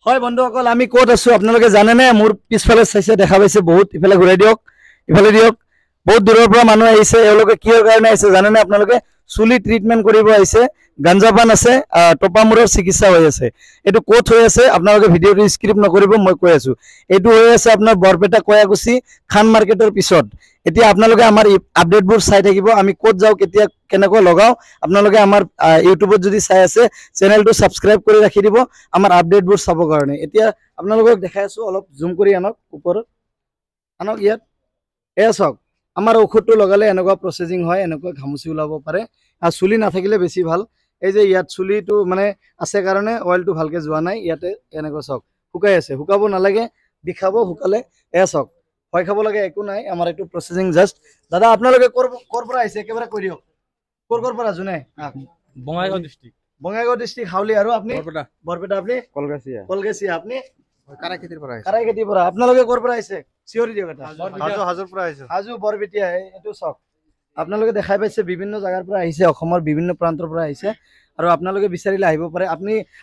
হয় বন্ধুসকল আমি ক'ত আছো আপোনালোকে জানে নে মোৰ পিছফালে চাইছে দেখা পাইছে বহুত ইফালে ঘূৰাই দিয়ক ইফালে দিয়ক বহুত দূৰৰ পৰা মানুহ আহিছে এওঁলোকে কিহৰ কাৰণে আহিছে জানে নে আপোনালোকে চুলি ট্ৰিটমেন্ট কৰিব আহিছে গাঞ্জাপান আছে টপামুৰৰ চিকিৎসা হৈ আছে এটো ক'ত হৈ আছে আপোনালোকে ভিডিঅটো স্ক্ৰিপ্ট নকৰিব মই কৈ আছো এটো হৈ আছে আপোনাৰ বৰপেটা কয়াকুছি খান মাৰ্কেটৰ পিছত এতিয়া আপোনালোকে আমাৰ আপডেটবোৰ চাই থাকিব আমি ক'ত যাও কেতিয়া কেনেকৈ লগাও আপোনালোকে আমাৰ ইউটিউবত যদি চাই আছে চেনেলটো সাবস্ক্ৰাইব কৰি ৰাখি দিব আমাৰ আপডেটবোৰ চাব কাৰণে এতিয়া আপোনালোকক দেখাই আছো অলপ জুম কৰি আনক ওপৰত আনক ইয়াত এয়া চাওক আমাৰ ঔষধটো লগালে এনেকুৱা প্ৰসেসিং হয় এনেকুৱা ঘামুচি ওলাব পাৰে আৰু চুলি নাথাকিলে বেছি ভাল এই যে ইয়াত চুলিটো মানে আছে কাৰণে অয়েলটো ভালকে যোৱা নাই ইয়াতে এনেকুৱা চাওক শুকাই আছে শুকাব নালাগে বিখাব শুকালে এয়া চাওক হয় খাব লাগে একো নাই আমাৰ এইটো প্ৰসেসিং জাস্ট দাদা আপোনালোকে কৰ পৰা আহিছে একেবাৰে কৈ দিয়ক কৰ পৰা জুনে বঙাইগাঁও ডিস্ট্ৰিক্ট হাউলি আৰু আপুনি বৰপেটা আপুনি কলগাছিয়া আপুনি কাৰাইখেতিৰ পৰা আপোনালোকে কৰ পৰা আহিছে চিঞৰি দিয়ক এটা হাজোৰ পৰা আহিছে হাজো বৰবেটিয়া এইটো চাওক আপোনালোকে দেখাই পাইছে বিভিন্ন জায়গাৰ পৰা আহিছে অসমৰ বিভিন্ন প্ৰান্তৰ পৰা আহিছে আৰু আপোনালোকে বিচাৰিলে আহিব পাৰে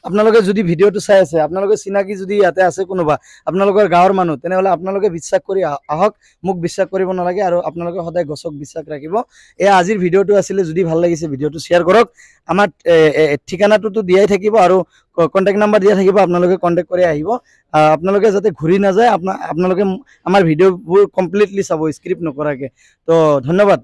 আপোনালোকে যদি ভিডিঅটো চাই আছে আপোনালোকে চিনাকি যদি ইয়াতে আছে কোনোবা আপোনালোকৰ গাঁৱৰ মানুহ তেনেহলে আপোনালোকে বিশ্বাস কৰি আহক মোক বিশ্বাস কৰিব নালাগে আৰু আপোনালোকে সদায় গছক বিশ্বাস ৰাখিব এই আজিৰ ভিডিঅটো আছিল যদি ভাল লাগিছে ভিডিঅটো শেয়াৰ কৰক আমাৰ ঠিকানাটো দিয়াই থাকিব আৰু কন্টাক্ট নাম্বাৰ দিয়া থাকিব আপোনালোকে কন্টাক্ট কৰি আহিব আপোনালোকে যাতে ঘূৰি নাযায় আপোনালোকে আমাৰ ভিডিঅ'বোৰ কমপ্লিটলি চাব স্ক্ৰিপ্ট নকৰাকে তো ধন্যবাদ